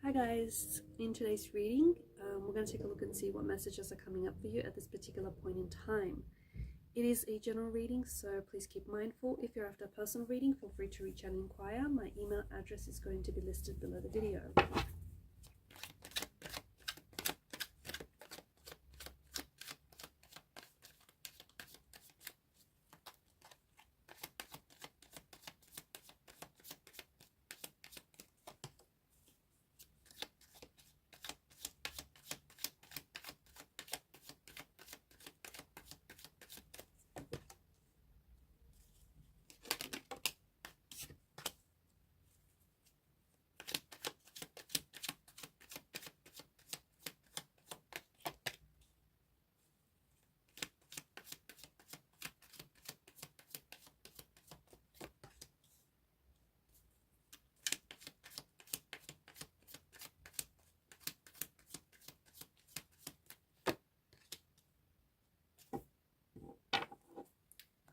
Hi guys, in today's reading, we're going to take a look and see what messages are coming up for you at this particular point in time. It is a general reading, so please keep mindful. If you're after a personal reading, feel free to reach out and inquire. My email address is going to be listed below the video.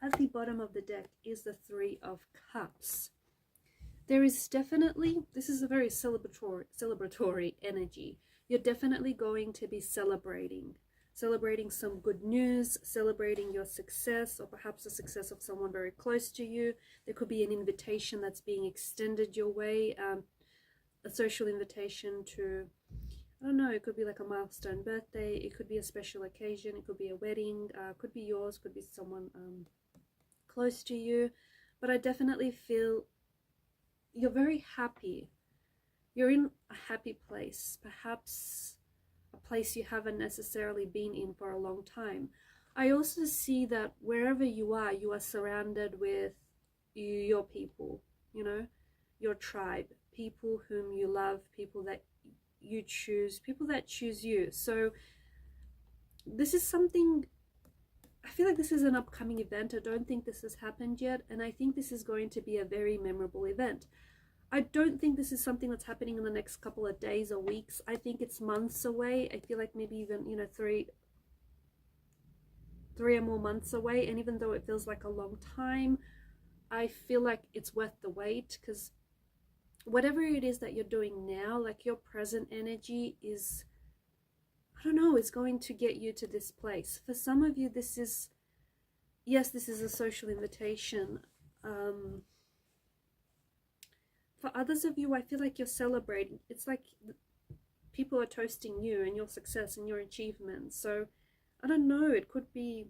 At the bottom of the deck is the Three of Cups. There is definitely, this is a very celebratory energy. You're definitely going to be celebrating some good news, celebrating your success, or perhaps the success of someone very close to you. There could be an invitation that's being extended your way, a social invitation to, I don't know, it could be like a milestone birthday, it could be a special occasion, it could be a wedding, could be yours, could be someone close to you. But I definitely feel you're very happy. You're in a happy place, perhaps a place you haven't necessarily been in for a long time. I also see that wherever you are surrounded with your people, you know, your tribe, people whom you love, people that you choose, people that choose you. So this is something, I feel like this is an upcoming event. I don't think this has happened yet, and I think this is going to be a very memorable event. I don't think this is something that's happening in the next couple of days or weeks. I think it's months away. I feel like maybe even, you know, three or more months away. And even though it feels like a long time, I feel like it's worth the wait, because whatever it is that you're doing now, like your present energy is, I don't know, is going to get you to this place. For some of you, this is, yes, this is a social invitation. For others of you, I feel like you're celebrating. It's like people are toasting you and your success and your achievements. So I don't know, it could be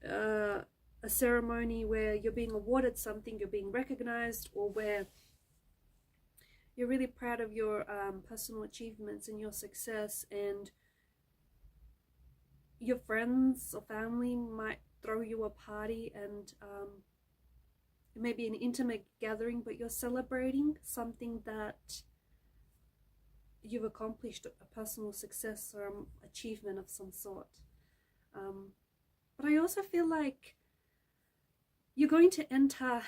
a ceremony where you're being awarded something, you're being recognized, or where you're really proud of your personal achievements and your success, and your friends or family might throw you a party, and it may be an intimate gathering, but you're celebrating something that you've accomplished, a personal success or achievement of some sort. But I also feel like you're going to enter,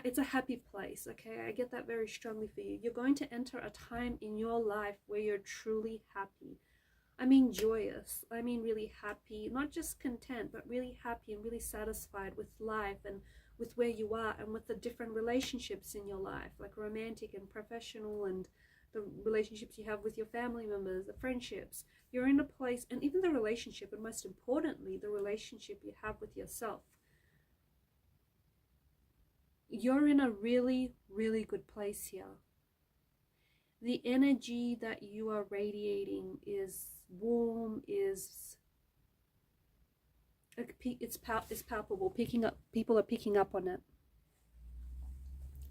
it's a happy place, okay? I get that very strongly for you. You're going to enter a time in your life where you're truly happy. I mean joyous, I mean really happy, not just content, but really happy and really satisfied with life and with where you are and with the different relationships in your life, like romantic and professional, and the relationships you have with your family members, the friendships. You're in a place, and even the relationship, and most importantly, the relationship you have with yourself. You're in a really, really good place here. The energy that you are radiating is warm, is palpable, people are picking up on it.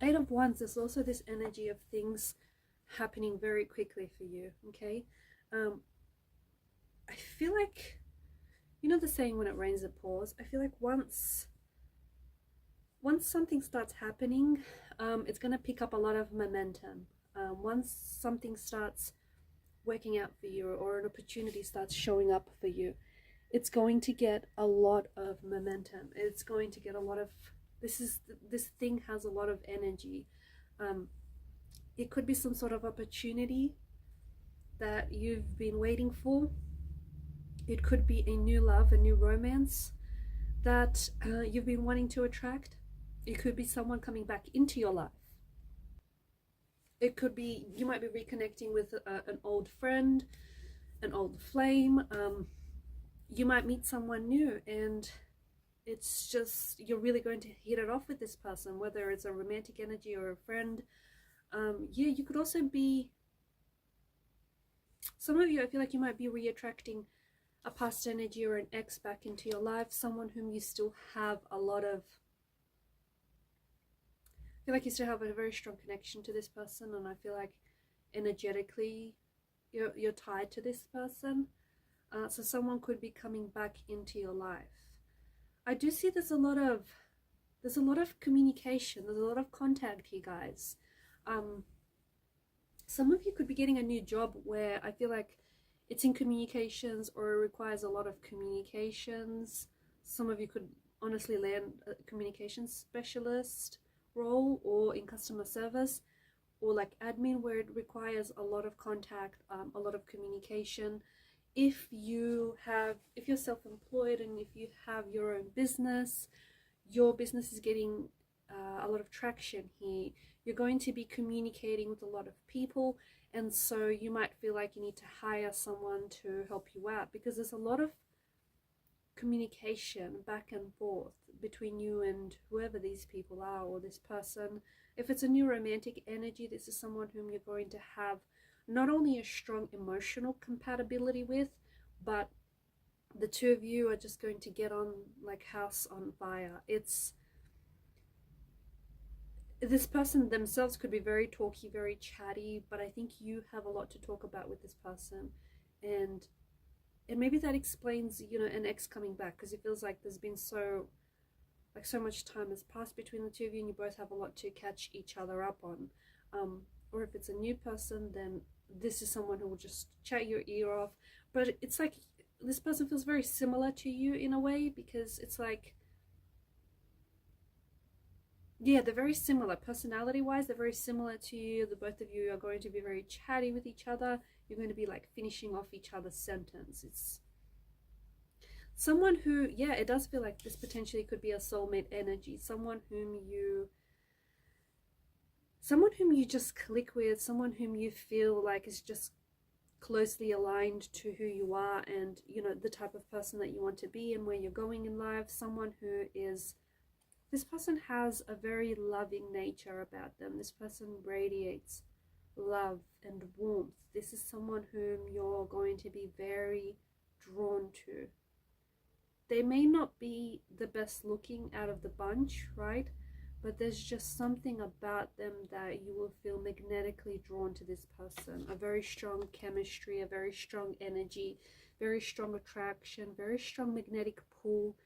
Eight of Wands, there's also this energy of things happening very quickly for you, okay? I feel like, you know the saying, when it rains it pours? I feel like once something starts happening, it's going to pick up a lot of momentum. Once something starts working out for you, or an opportunity starts showing up for you, it's going to get a lot of momentum. It's going to get a lot of, this thing has a lot of energy. It could be some sort of opportunity that you've been waiting for. It could be a new love, a new romance that you've been wanting to attract. It could be someone coming back into your life. It could be you might be reconnecting with an old friend, an old flame. You might meet someone new, and it's just you're really going to hit it off with this person, whether it's a romantic energy or a friend. Yeah, you could also be, some of you, I feel like you might be re-attracting a past energy or an ex back into your life, someone whom you still have a lot of, I feel like you still have a very strong connection to this person, and I feel like energetically you're tied to this person. So someone could be coming back into your life. I do see there's a lot of communication, there's a lot of contact here, guys. Some of you could be getting a new job where I feel like it's in communications or it requires a lot of communications. Some of you could honestly land a communications specialist role, or in customer service, or like admin, where it requires a lot of contact, a lot of communication. If you're self-employed and if you have your own business, your business is getting a lot of traction here. You're going to be communicating with a lot of people, and so you might feel like you need to hire someone to help you out, because there's a lot of communication back and forth between you and whoever these people are, or this person. If it's a new romantic energy, this is someone whom you're going to have not only a strong emotional compatibility with, but the two of you are just going to get on like house on fire. This person themselves could be very talky, very chatty, but I think you have a lot to talk about with this person, and maybe that explains, you know, an ex coming back, because it feels like there's been so much time has passed between the two of you, and you both have a lot to catch each other up on. Or if it's a new person, then this is someone who will just chat your ear off. But it's like this person feels very similar to you in a way, because it's like, yeah, they're very similar personality wise. They're very similar to you. The both of you are going to be very chatty with each other. You're going to be like finishing off each other's sentence. It's someone who, yeah, it does feel like this potentially could be a soulmate energy. Someone whom you just click with, someone whom you feel like is just closely aligned to who you are, and you know, the type of person that you want to be and where you're going in life. Someone who is, this person has a very loving nature about them. This person radiates love and warmth. This is someone whom you're going to be very drawn to. They may not be the best looking out of the bunch, right? But there's just something about them that you will feel magnetically drawn to this person. A very strong chemistry, a very strong energy, very strong attraction, very strong magnetic pull.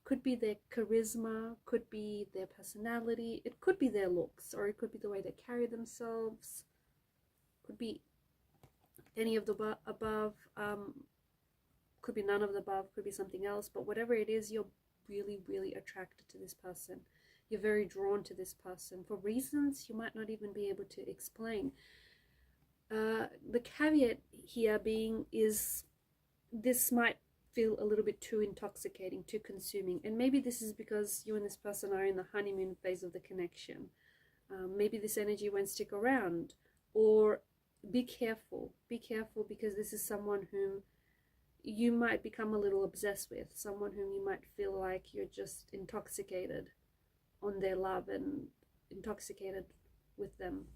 Could be their charisma, could be their personality, it could be their looks, or it could be the way they carry themselves. Could be any of the above, could be none of the above, could be something else. But whatever it is, you're really, really attracted to this person. You're very drawn to this person for reasons you might not even be able to explain. The caveat here being is this might feel a little bit too intoxicating, too consuming. And maybe this is because you and this person are in the honeymoon phase of the connection. Maybe this energy won't stick around. Or be careful. Be careful, because this is someone whom you might become a little obsessed with. Someone whom you might feel like you're just intoxicated on their love and intoxicated with them.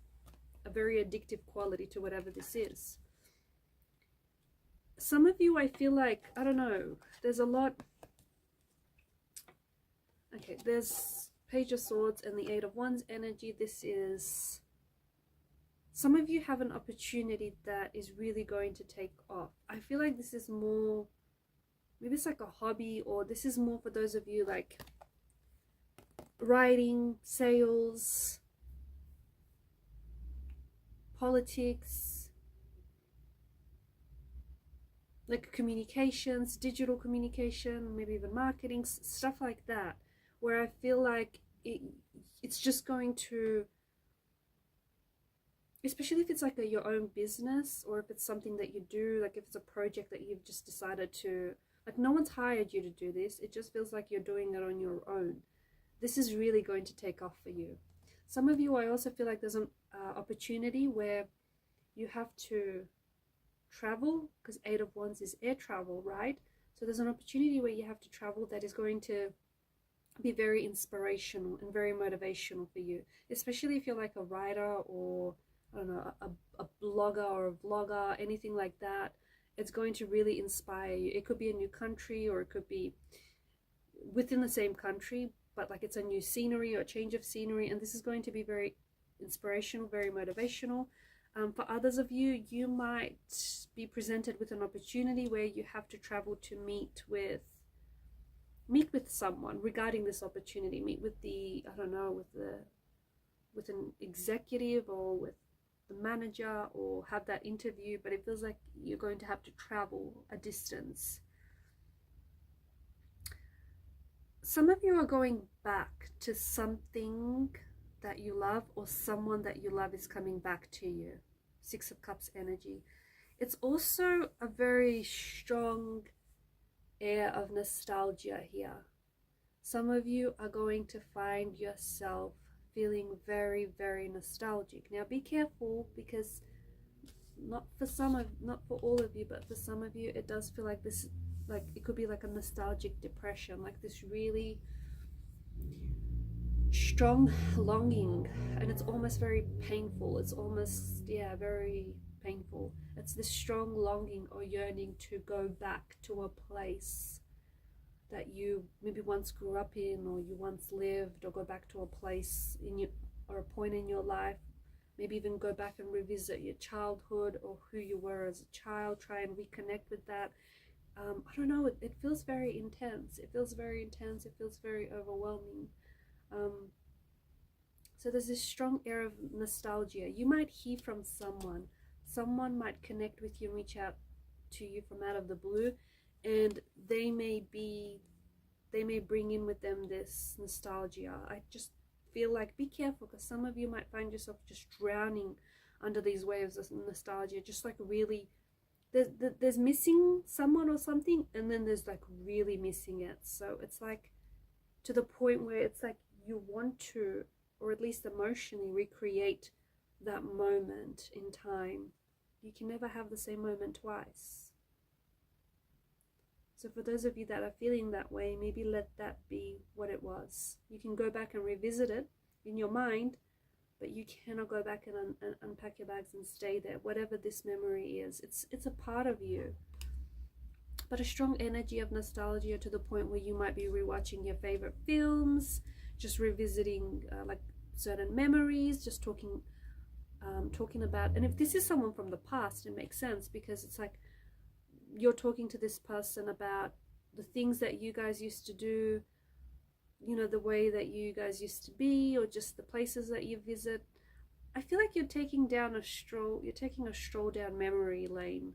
A very addictive quality to whatever this is. Some of you, I feel like, I don't know, there's a lot. Okay, there's Page of Swords and the Eight of Wands energy. This is, some of you have an opportunity that is really going to take off. I feel like this is more, maybe it's like a hobby, or this is more for those of you like writing, sales, politics, like communications, digital communication, maybe even marketing, stuff like that, where I feel like it's just going to, especially if it's like your own business, or if it's something that you do, like if it's a project that you've just decided to, like no one's hired you to do this, it just feels like you're doing it on your own. This is really going to take off for you. Some of you, I also feel like there's an opportunity where you have to travel, because Eight of Wands is air travel, right? So there's an opportunity where you have to travel that is going to be very inspirational and very motivational for you, especially if you're like a writer or, I don't know, a blogger or a vlogger, anything like that. It's going to really inspire you. It could be a new country, or it could be within the same country, but like it's a new scenery or a change of scenery, and this is going to be very inspirational, very motivational. For others of you, you might be presented with an opportunity where you have to travel to meet with someone regarding this opportunity. Meet with the, I don't know, with an executive or with the manager, or have that interview, but it feels like you're going to have to travel a distance. Some of you are going back to something that you love, or someone that you love is coming back to you. Six of Cups energy. It's also a very strong air of nostalgia here. Some of you are going to find yourself feeling very, very nostalgic. Now be careful, because not for all of you, but for some of you, it does feel like this, like it could be like a nostalgic depression, like this really strong longing, and it's almost very painful. It's almost, yeah, very painful. It's this strong longing or yearning to go back to a place that you maybe once grew up in, or you once lived, or go back to a place in your, or a point in your life. Maybe even go back and revisit your childhood, or who you were as a child. Try and reconnect with that. I don't know, it feels very intense. It feels very intense. It feels very overwhelming. So there's this strong air of nostalgia. You might hear from someone. Someone might connect with you and reach out to you from out of the blue, and they may bring in with them this nostalgia. I just feel like be careful, because some of you might find yourself just drowning under these waves of nostalgia, just like really there's missing someone or something, and then there's like really missing it. So it's like to the point where it's like you want to, or at least emotionally, recreate that moment in time. You can never have the same moment twice. So for those of you that are feeling that way, maybe let that be what it was. You can go back and revisit it in your mind, but you cannot go back and unpack your bags and stay there. Whatever this memory is, it's a part of you. But a strong energy of nostalgia, to the point where you might be rewatching your favorite films, just revisiting like certain memories, just talking about. And if this is someone from the past, it makes sense, because it's like you're talking to this person about the things that you guys used to do, you know, the way that you guys used to be, or just the places that you visit. I feel like you're taking a stroll down memory lane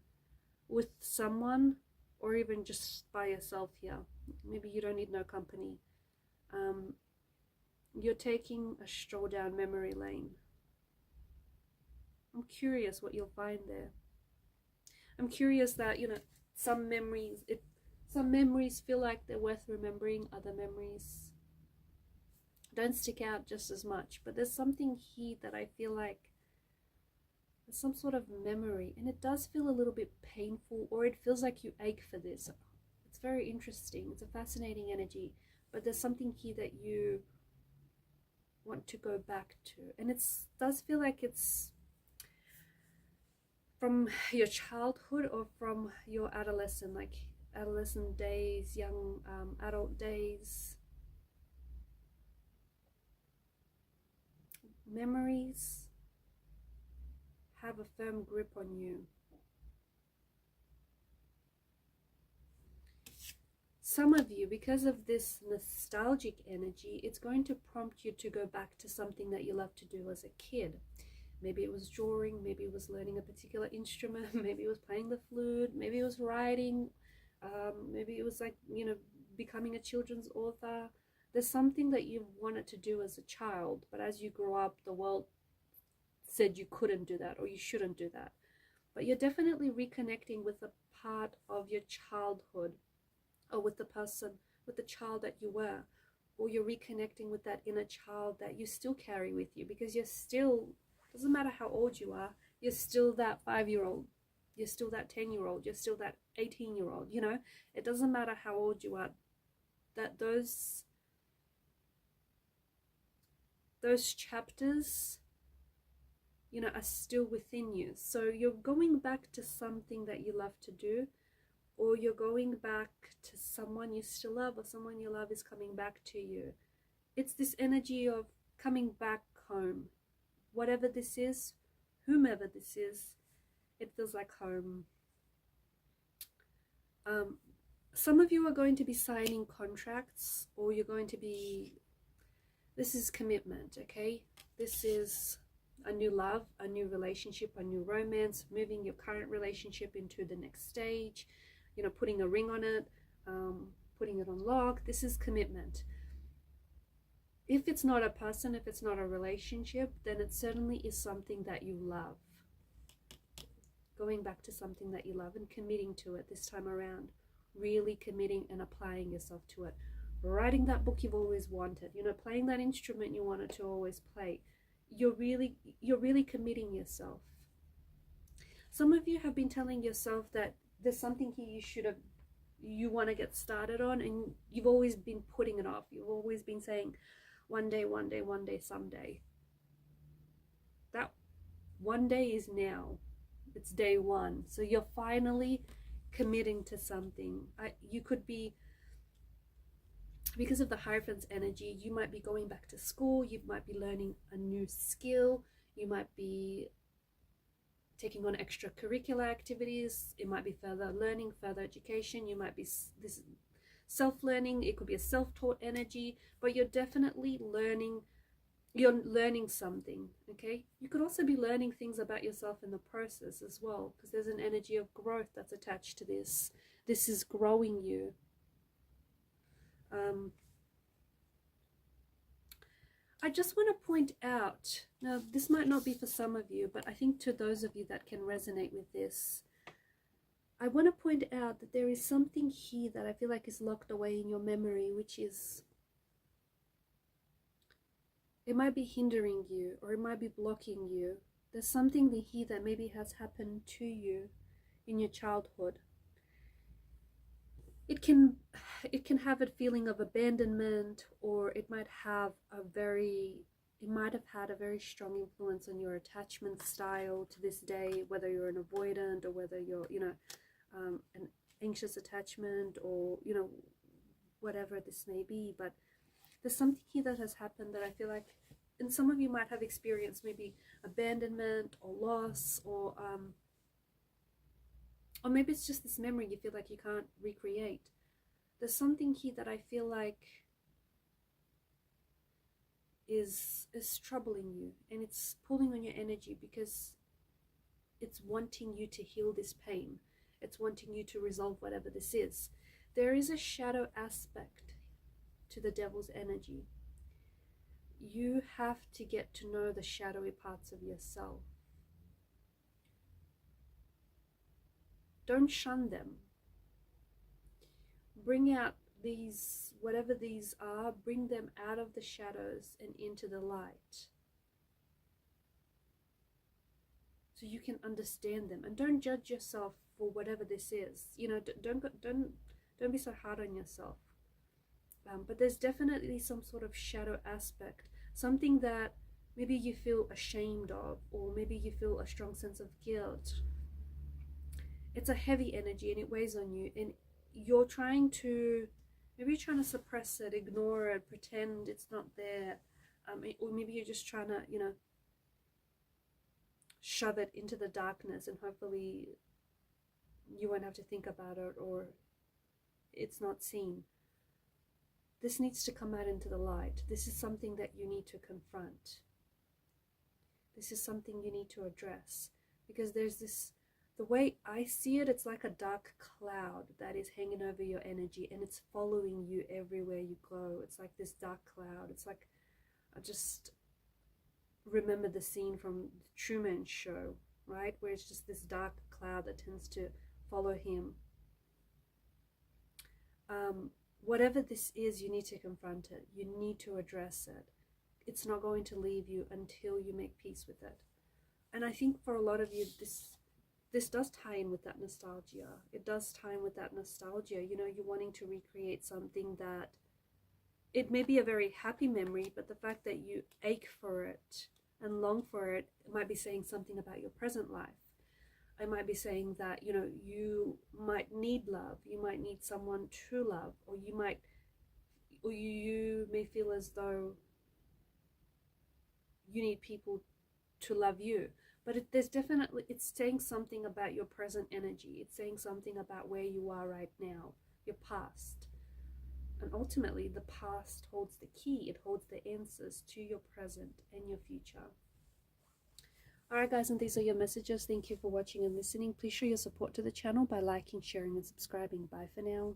with someone, or even just by yourself here. Maybe you don't need no company. You're taking a stroll down memory lane. I'm curious what you'll find there. I'm curious that, you know, some memories feel like they're worth remembering. Other memories don't stick out just as much. But there's something here that I feel like there's some sort of memory, and it does feel a little bit painful, or it feels like you ache for this. It's very interesting. It's a fascinating energy, but there's something here that you want to go back to, and it does feel like it's from your childhood, or from your adolescent days, young adult days. Memories have a firm grip on you. Some of you, because of this nostalgic energy, it's going to prompt you to go back to something that you loved to do as a kid. Maybe it was drawing, maybe it was learning a particular instrument, maybe it was playing the flute, maybe it was writing, maybe it was like, you know, becoming a children's author. There's something that you wanted to do as a child, but as you grew up, the world said you couldn't do that, or you shouldn't do that. But you're definitely reconnecting with a part of your childhood, or with the child that you were, or you're reconnecting with that inner child that you still carry with you, because you're still, doesn't matter how old you are, you're still that 5-year-old, you're still that 10-year-old, you're still that 18-year-old, you know, it doesn't matter how old you are, that those chapters, you know, are still within you. So you're going back to something that you love to do, or you're going back to someone you still love, or someone you love is coming back to you. It's this energy of coming back home. Whatever this is, whomever this is, it feels like home. Some of you are going to be signing contracts, or you're going to be, this is commitment, okay? This is a new love, a new relationship, a new romance, moving your current relationship into the next stage, you know, putting a ring on it, putting it on lock. This is commitment. If it's not a person, if it's not a relationship, then it certainly is something that you love. Going back to something that you love and committing to it this time around. Really committing and applying yourself to it. Writing that book you've always wanted, you know, playing that instrument you wanted to always play. You're really committing yourself. Some of you have been telling yourself that there's something here you want to get started on, and you've always been putting it off. You've always been saying, one day, someday. That one day is now. It's day one. So you're finally committing to something. You could be, because of the Hierophant's energy, you might be going back to school, you might be learning a new skill, you might be taking on extracurricular activities, it might be further learning, further education, you might be this self-learning, it could be a self-taught energy, but you're definitely learning, you're learning something, okay? You could also be learning things about yourself in the process as well, because there's an energy of growth that's attached to this. This is growing you. I just want to point out, now this might not be for some of you, but I think to those of you that can resonate with this, I want to point out that there is something here that I feel like is locked away in your memory, which is, it might be hindering you, or it might be blocking you. There's something here that maybe has happened to you in your childhood. It can have a feeling of abandonment, or it might have had a very strong influence on your attachment style to this day, whether you're an avoidant, or whether you're, you know, an anxious attachment, or, you know, whatever this may be. But there's something here that has happened that I feel like, and some of you might have experienced maybe abandonment or loss, or maybe it's just this memory you feel like you can't recreate. There's something here that I feel like is troubling you, and it's pulling on your energy, because it's wanting you to heal this pain. It's wanting you to resolve whatever this is. There is a shadow aspect to the devil's energy. You have to get to know the shadowy parts of yourself. Don't shun them. Bring out these, whatever these are, bring them out of the shadows and into the light, so you can understand them. And don't judge yourself for whatever this is. You know, don't be so hard on yourself. But there's definitely some sort of shadow aspect, something that maybe you feel ashamed of, or maybe you feel a strong sense of guilt. It's a heavy energy, and it weighs on you, and you're trying to, maybe you're trying to suppress it, ignore it, pretend it's not there, or maybe you're just trying to, you know, shove it into the darkness, and hopefully you won't have to think about it, or it's not seen. This needs to come out into the light. This is something that you need to confront. This is something you need to address, because there's this, the way I see it, it's like a dark cloud that is hanging over your energy, and it's following you everywhere you go. It's like this dark cloud. It's like, I just remember the scene from the Truman Show, right? Where it's just this dark cloud that tends to follow him. whatever this is, you need to confront it. You need to address it. It's not going to leave you until you make peace with it. And I think for a lot of you, this does tie in with that nostalgia. It does tie in with that nostalgia. You know, you're wanting to recreate something that, it may be a very happy memory, but the fact that you ache for it and long for it, it might be saying something about your present life. I might be saying that, you know, you might need love. You might need someone to love, or you may feel as though you need people to love you. But there's definitely, it's saying something about your present energy. It's saying something about where you are right now, your past. And ultimately, the past holds the key. It holds the answers to your present and your future. Alright guys, and these are your messages. Thank you for watching and listening. Please show your support to the channel by liking, sharing and subscribing. Bye for now.